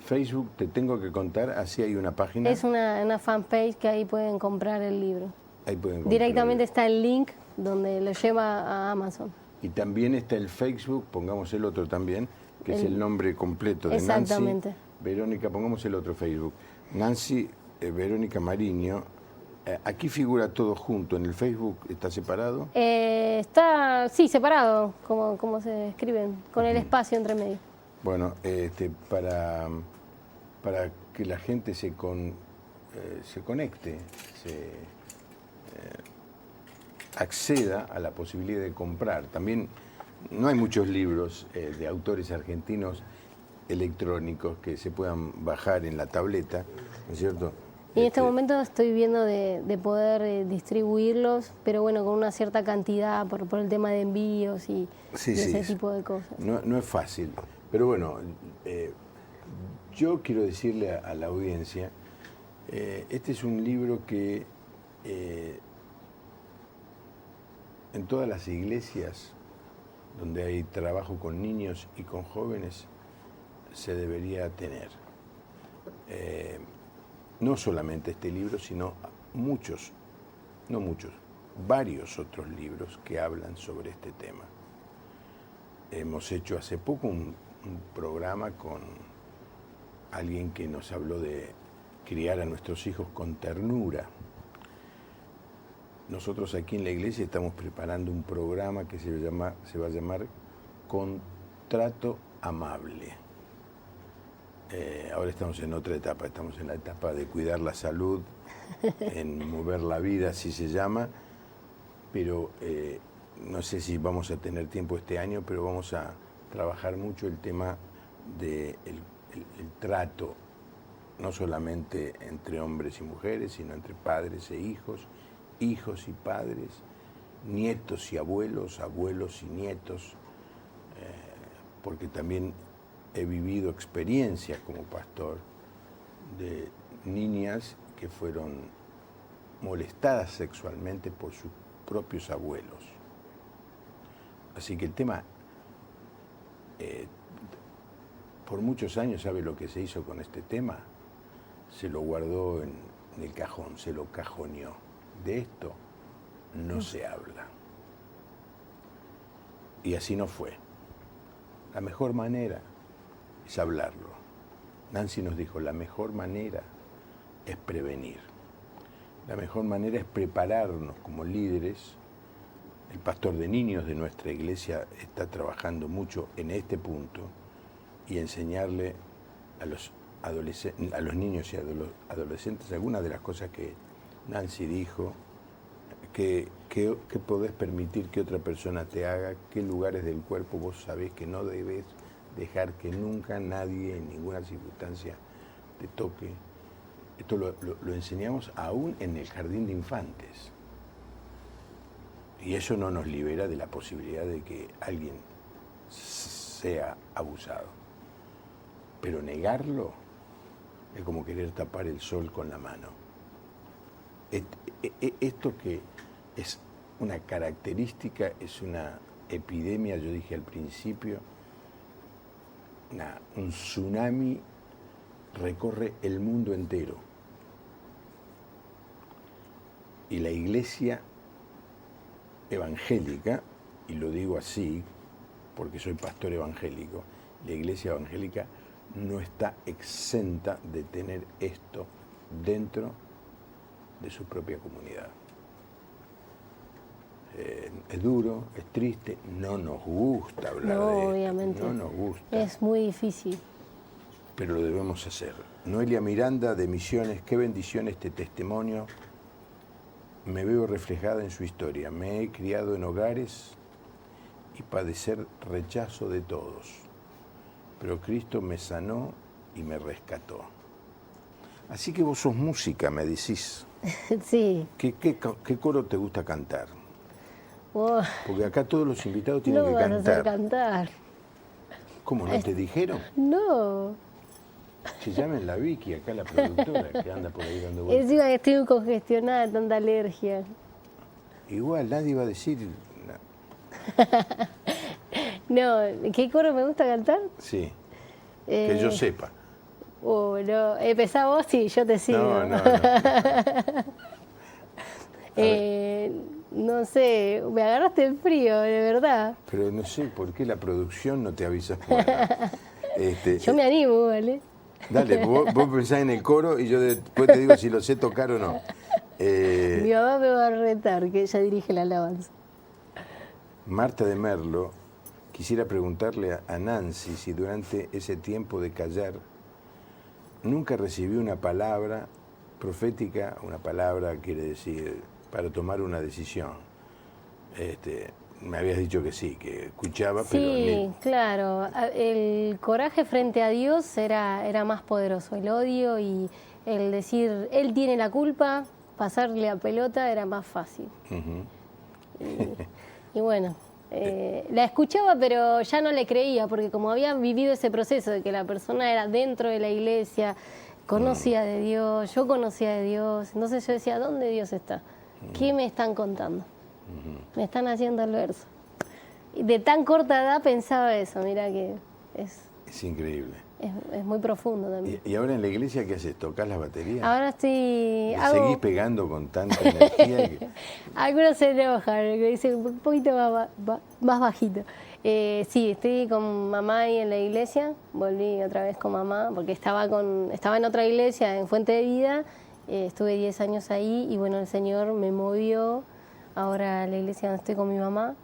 Facebook, Te Tengo que Contar, así hay una página. Es una fanpage que ahí pueden comprar el libro. Ahí pueden comprar. Directamente está el link donde lo lleva a Amazon. Y también está el Facebook, pongamos el otro también, que es el nombre completo de Nancy Verónica, pongamos el otro Facebook. Nancy Verónica Mariño. Aquí figura todo junto, en el Facebook está separado. Está, sí, separado, como se escriben, con el espacio entre medio. Bueno, para que la gente se conecte, acceda a la posibilidad de comprar. También no hay muchos libros de autores argentinos electrónicos que se puedan bajar en la tableta, ¿no es cierto? Y en este momento estoy viendo de poder distribuirlos, pero bueno, con una cierta cantidad por el tema de envíos y ese tipo de cosas. No es fácil, pero bueno, yo quiero decirle a la audiencia, este es un libro que en todas las iglesias donde hay trabajo con niños y con jóvenes se debería tener. No solamente este libro, sino varios otros libros que hablan sobre este tema. Hemos hecho hace poco un programa con alguien que nos habló de criar a nuestros hijos con ternura. Nosotros aquí en la iglesia estamos preparando un programa que se va a llamar Contrato Amable. Ahora estamos en otra etapa, estamos en la etapa de cuidar la salud, en mover la vida, así se llama, pero no sé si vamos a tener tiempo este año, pero vamos a trabajar mucho el tema del el trato, no solamente entre hombres y mujeres, sino entre padres e hijos, hijos y padres, nietos y abuelos, abuelos y nietos, porque también he vivido experiencias como pastor de niñas que fueron molestadas sexualmente por sus propios abuelos. Así que el tema, por muchos años, ¿sabe lo que se hizo con este tema? Se lo guardó en el cajón, se lo cajoneó. De esto no se habla. Y así no fue. La mejor manera es hablarlo. Nancy nos dijo, la mejor manera es prevenir. La mejor manera es prepararnos como líderes. El pastor de niños de nuestra iglesia está trabajando mucho en este punto y enseñarle a los niños y a los adolescentes algunas de las cosas que Nancy dijo, que podés permitir que otra persona te haga, qué lugares del cuerpo vos sabés que no debes dejar que nunca nadie en ninguna circunstancia te toque. Esto lo enseñamos aún en el jardín de infantes. Y eso no nos libera de la posibilidad de que alguien sea abusado. Pero negarlo es como querer tapar el sol con la mano. Esto que es una característica, es una epidemia, yo dije al principio, un tsunami recorre el mundo entero. Y la iglesia evangélica, y lo digo así porque soy pastor evangélico, la iglesia evangélica no está exenta de tener esto dentro de su propia comunidad. Es duro, es triste, no nos gusta hablar de esto. Obviamente. No nos gusta. Es muy difícil. Pero lo debemos hacer. Noelia Miranda, de Misiones, qué bendición este testimonio. Me veo reflejada en su historia. Me he criado en hogares y padecer rechazo de todos. Pero Cristo me sanó y me rescató. Así que vos sos música, me decís. Sí. ¿Qué coro te gusta cantar? Oh, Porque acá todos los invitados tienen que no vas a hacer cantar. cantar. ¿Cómo no te dijeron? No. Se llamen la Vicky, acá la productora, que anda por ahí dando vueltas. Encima que estoy muy congestionada de tanta alergia. Igual, nadie va a decir... No, ¿qué coro me gusta cantar? Sí, que yo sepa. Oh, no, empezá vos y yo te sigo. No. No sé, me agarraste en frío, de verdad. Pero no sé por qué la producción no te avisa fuera. Yo me animo, ¿vale? Dale, vos pensás en el coro y yo después te digo si lo sé tocar o no. Mi mamá me va a retar, que ella dirige la alabanza. Marta de Merlo, quisiera preguntarle a Nancy si durante ese tiempo de callar nunca recibió una palabra profética, una palabra quiere decir para tomar una decisión. Me habías dicho que sí, que escuchaba, Sí, pero... claro. El coraje frente a Dios era más poderoso. El odio y el decir, Él tiene la culpa, pasarle a pelota era más fácil. Y bueno, la escuchaba, pero ya no le creía, porque como había vivido ese proceso de que la persona era dentro de la iglesia, conocía de Dios, yo conocía de Dios, entonces yo decía, ¿dónde Dios está? ¿Qué me están contando? Me están haciendo el verso. Y de tan corta edad pensaba eso, mira que Es increíble. es muy profundo también. ¿Y ahora en la iglesia qué haces? ¿Tocas la batería? Ahora estoy... ¿Seguís pegando con tanta energía? Algunos se enojan, que dicen un poquito más bajito. Sí, estoy con mamá ahí en la iglesia, volví otra vez con mamá, porque estaba en otra iglesia, en Fuente de Vida, estuve 10 años ahí y bueno, el Señor me movió ahora a la iglesia donde estoy con mi mamá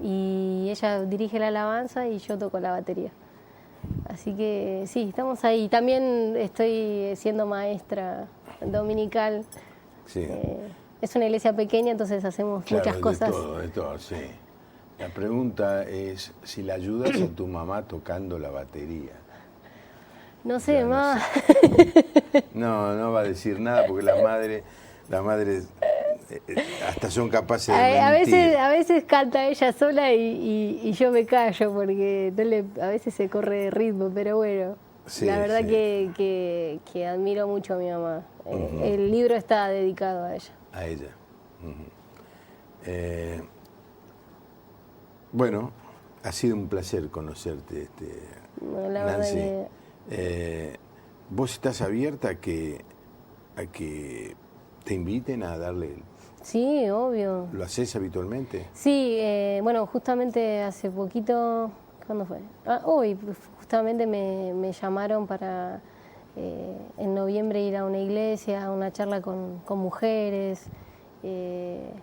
y ella dirige la alabanza y yo toco la batería. Así que sí, estamos ahí. También estoy siendo maestra dominical. Sí. Es una iglesia pequeña, entonces hacemos muchas cosas. De todo, sí. La pregunta es si la ayudas a tu mamá tocando la batería. No sé, Ya, más. No va a decir nada porque las madres hasta son capaces de mentir. A veces canta ella sola y yo me callo porque a veces se corre de ritmo, pero bueno, Sí, la verdad sí. que admiro mucho a mi mamá. El libro está dedicado a ella. A ella. Bueno, ha sido un placer conocerte, Bueno, la verdad Nancy. que ¿Vos estás abierta a que te inviten a darle? sí, obvio. ¿Lo haces habitualmente? Sí, bueno, justamente hace poquito, ¿cuándo fue? Hoy justamente me llamaron para en noviembre ir a una iglesia, a una charla con mujeres,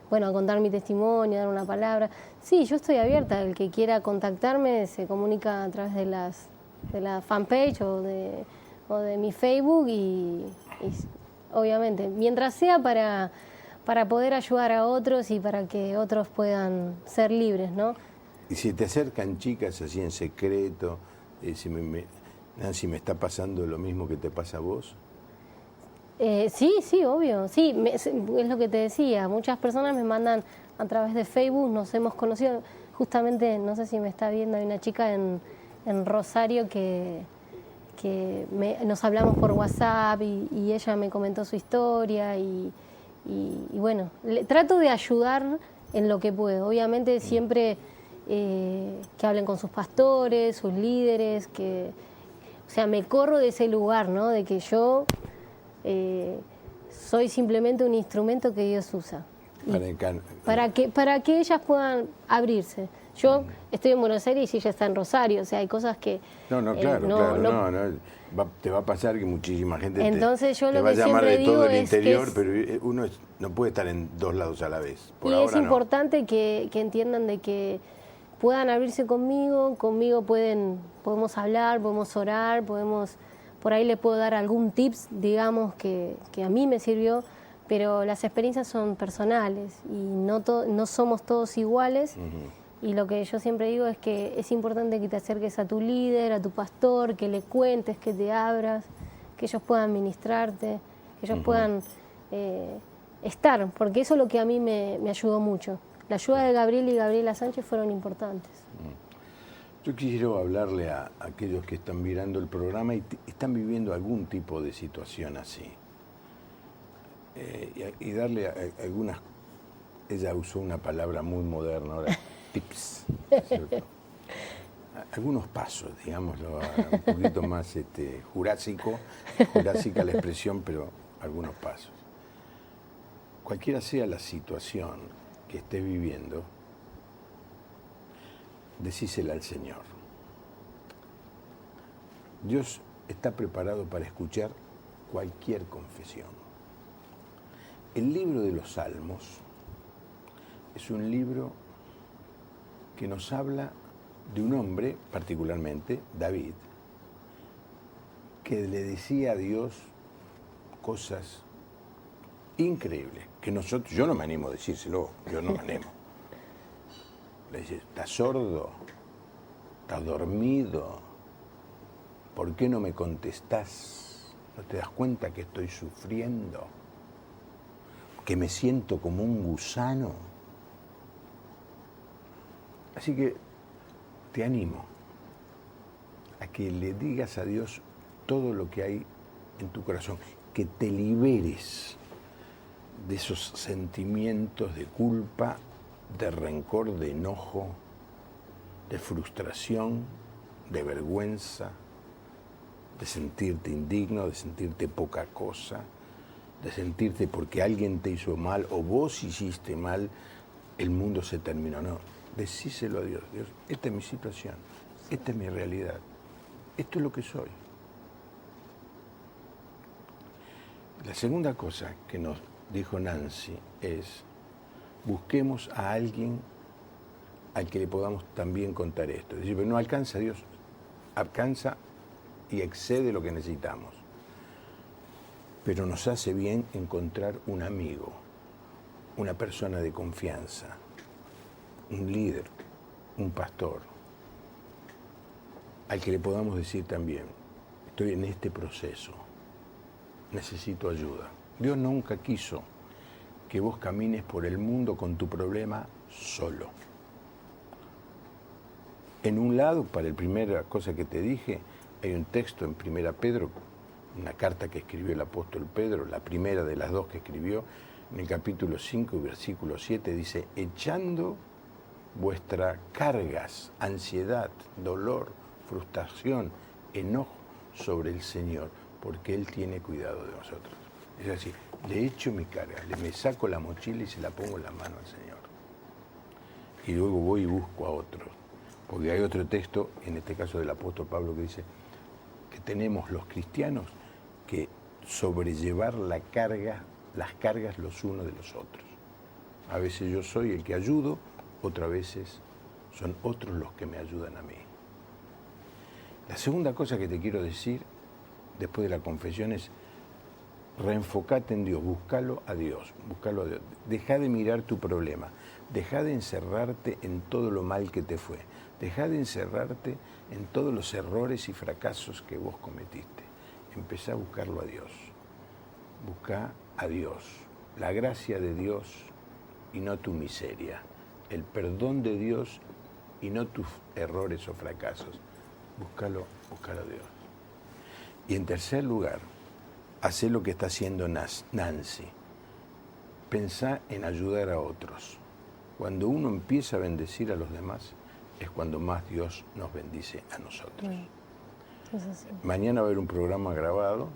bueno, a contar mi testimonio, dar una palabra. Sí, yo estoy abierta, el que quiera contactarme se comunica a través de la fanpage o de mi Facebook y obviamente, mientras sea para poder ayudar a otros y para que otros puedan ser libres, ¿no? Y si te acercan chicas así en secreto, Nancy, ¿me está pasando lo mismo que te pasa a vos? Sí, obvio. Sí, es lo que te decía. Muchas personas me mandan a través de Facebook, nos hemos conocido. Justamente, no sé si me está viendo, hay una chica en Rosario que nos hablamos por WhatsApp y ella me comentó su historia y bueno, trato de ayudar en lo que puedo. Obviamente siempre que hablen con sus pastores, sus líderes, o sea, me corro de ese lugar, ¿no? De que yo soy simplemente un instrumento que Dios usa. Para que ellas puedan abrirse. Yo estoy en Buenos Aires y ella está en Rosario, o sea, hay cosas que... Claro. Te va a pasar que muchísima gente entonces, yo te lo va a que llamar siempre de todo digo el es interior, que pero uno no puede estar en dos lados a la vez. Por y ahora es importante que entiendan de que puedan abrirse conmigo podemos hablar, podemos orar, por ahí le puedo dar algún tips, digamos, que a mí me sirvió, pero las experiencias son personales y no somos todos iguales. Y lo que yo siempre digo es que es importante que te acerques a tu líder, a tu pastor, que le cuentes, que te abras, que ellos puedan ministrarte, que ellos puedan estar, porque eso es lo que a mí me ayudó mucho. La ayuda de Gabriel y Gabriela Sánchez fueron importantes. Yo quisiera hablarle a aquellos que están mirando el programa y están viviendo algún tipo de situación así. Y darle algunas... Ella usó una palabra muy moderna ahora, tips, ¿cierto? Algunos pasos, digámoslo, un poquito más jurásica la expresión, pero algunos pasos. Cualquiera sea la situación que estés viviendo, decísela al Señor. Dios está preparado para escuchar cualquier confesión. El libro de los Salmos es un libro que nos habla de un hombre, particularmente David, que le decía a Dios cosas increíbles, que yo no me animo a decírselo, yo no me animo. Le dice, ¿estás sordo? ¿Estás dormido? ¿Por qué no me contestás? ¿No te das cuenta que estoy sufriendo? ¿Que me siento como un gusano? Así que te animo a que le digas a Dios todo lo que hay en tu corazón, que te liberes de esos sentimientos de culpa, de rencor, de enojo, de frustración, de vergüenza, de sentirte indigno, de sentirte poca cosa, de sentirte porque alguien te hizo mal o vos hiciste mal, el mundo se terminó. No, decíselo a Dios. Dios, esta es mi situación, esta es mi realidad, esto es lo que soy. La segunda cosa que nos dijo Nancy es, busquemos a alguien al que le podamos también contar esto. Es decir, pero no alcanza Dios, alcanza y excede lo que necesitamos. Pero nos hace bien encontrar un amigo, una persona de confianza, un líder, un pastor, al que le podamos decir también, estoy en este proceso, necesito ayuda. Dios nunca quiso que vos camines por el mundo con tu problema solo. En un lado, para la primera cosa que te dije, hay un texto en 1 Pedro, una carta que escribió el apóstol Pedro, la primera de las dos que escribió, en el capítulo 5 y versículo 7, dice, echando vuestras cargas, ansiedad, dolor, frustración, enojo sobre el Señor, porque Él tiene cuidado de nosotros. Es así, le echo mi carga, me saco la mochila y se la pongo en la mano al Señor. Y luego voy y busco a otros. Porque hay otro texto, en este caso del apóstol Pablo, que dice que tenemos los cristianos que sobrellevar las cargas los unos de los otros. A veces yo soy el que ayudo, otras veces son otros los que me ayudan a mí. La segunda cosa que te quiero decir, después de la confesión, es reenfocate en Dios, búscalo a Dios. Deja de mirar tu problema, deja de encerrarte en todo lo mal que te fue, deja de encerrarte en todos los errores y fracasos que vos cometiste. Empezá a buscarlo a Dios. Buscá a Dios, la gracia de Dios y no tu miseria, el perdón de Dios y no tus errores o fracasos. Búscalo a Dios. Y en tercer lugar, hacé lo que está haciendo Nancy. Pensá en ayudar a otros. Cuando uno empieza a bendecir a los demás, es cuando más Dios nos bendice a nosotros. Mañana va a haber un programa grabado.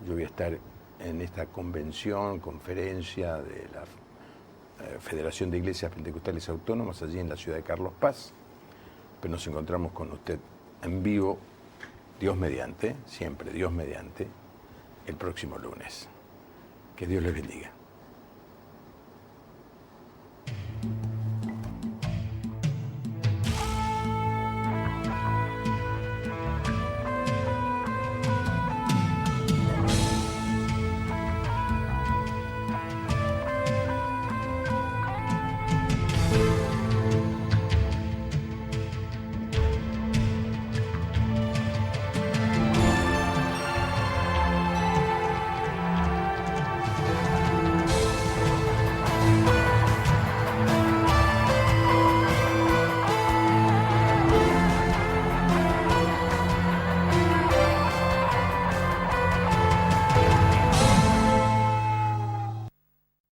Yo voy a estar en esta conferencia de la Federación de Iglesias Pentecostales Autónomas, allí en la ciudad de Carlos Paz. Pero nos encontramos con usted en vivo, Dios mediante, siempre Dios mediante, el próximo lunes. Que Dios les bendiga.